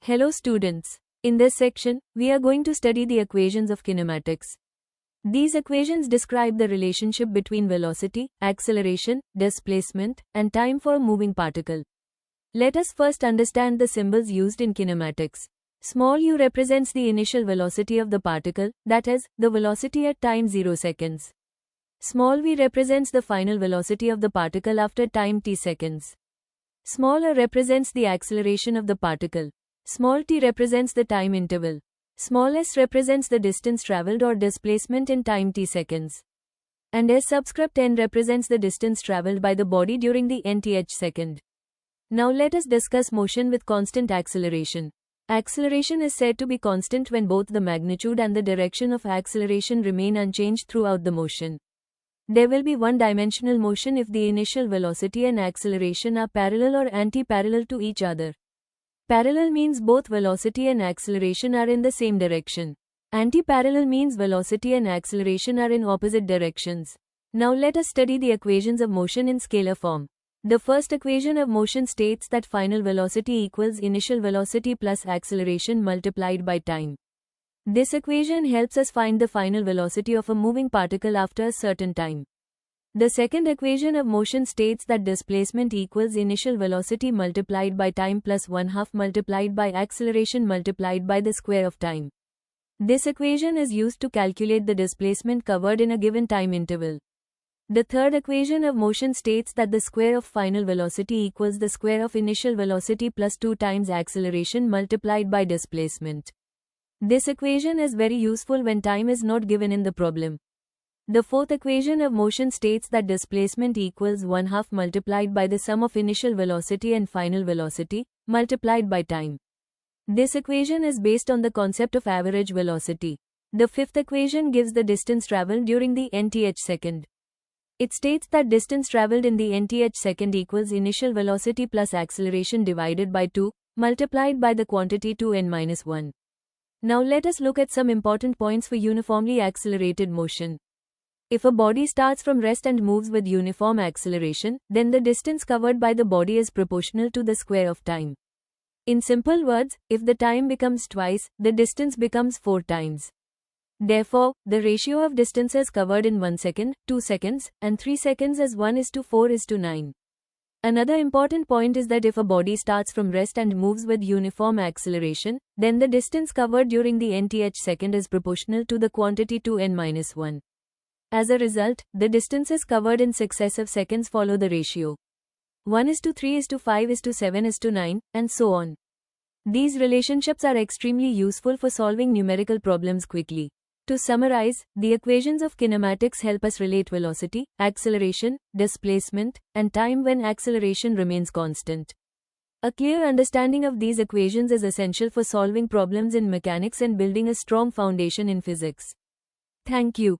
Hello students. In this section, we are going to study the equations of kinematics. These equations describe the relationship between velocity, acceleration, displacement, and time for a moving particle. Let us first understand the symbols used in kinematics. Small u represents the initial velocity of the particle, that is, the velocity at time 0 seconds. Small v represents the final velocity of the particle after time t seconds. Small r represents the acceleration of the particle. Small t represents the time interval. Small s represents the distance traveled or displacement in time t seconds. And s subscript n represents the distance traveled by the body during the nth second. Now let us discuss motion with constant acceleration. Acceleration is said to be constant when both the magnitude and the direction of acceleration remain unchanged throughout the motion. There will be one-dimensional motion if the initial velocity and acceleration are parallel or anti-parallel to each other. Parallel means both velocity and acceleration are in the same direction. Anti-parallel means velocity and acceleration are in opposite directions. Now let us study the equations of motion in scalar form. The first equation of motion states that final velocity equals initial velocity plus acceleration multiplied by time. This equation helps us find the final velocity of a moving particle after a certain time. The second equation of motion states that displacement equals initial velocity multiplied by time plus 1/2 multiplied by acceleration multiplied by the square of time. This equation is used to calculate the displacement covered in a given time interval. The third equation of motion states that the square of final velocity equals the square of initial velocity plus 2 times acceleration multiplied by displacement. This equation is very useful when time is not given in the problem. The fourth equation of motion states that displacement equals 1/2 multiplied by the sum of initial velocity and final velocity, multiplied by time. This equation is based on the concept of average velocity. The fifth equation gives the distance traveled during the nth second. It states that distance traveled in the nth second equals initial velocity plus acceleration divided by 2, multiplied by the quantity 2n-1. Now let us look at some important points for uniformly accelerated motion. If a body starts from rest and moves with uniform acceleration, then the distance covered by the body is proportional to the square of time. In simple words, if the time becomes twice, the distance becomes 4 times. Therefore, the ratio of distances covered in 1 second, 2 seconds, and 3 seconds is 1:4:9. Another important point is that if a body starts from rest and moves with uniform acceleration, then the distance covered during the nth second is proportional to the quantity 2n-1. As a result, the distances covered in successive seconds follow the ratio 1:3:5:7:9, and so on. These relationships are extremely useful for solving numerical problems quickly. To summarize, the equations of kinematics help us relate velocity, acceleration, displacement, and time when acceleration remains constant. A clear understanding of these equations is essential for solving problems in mechanics and building a strong foundation in physics. Thank you.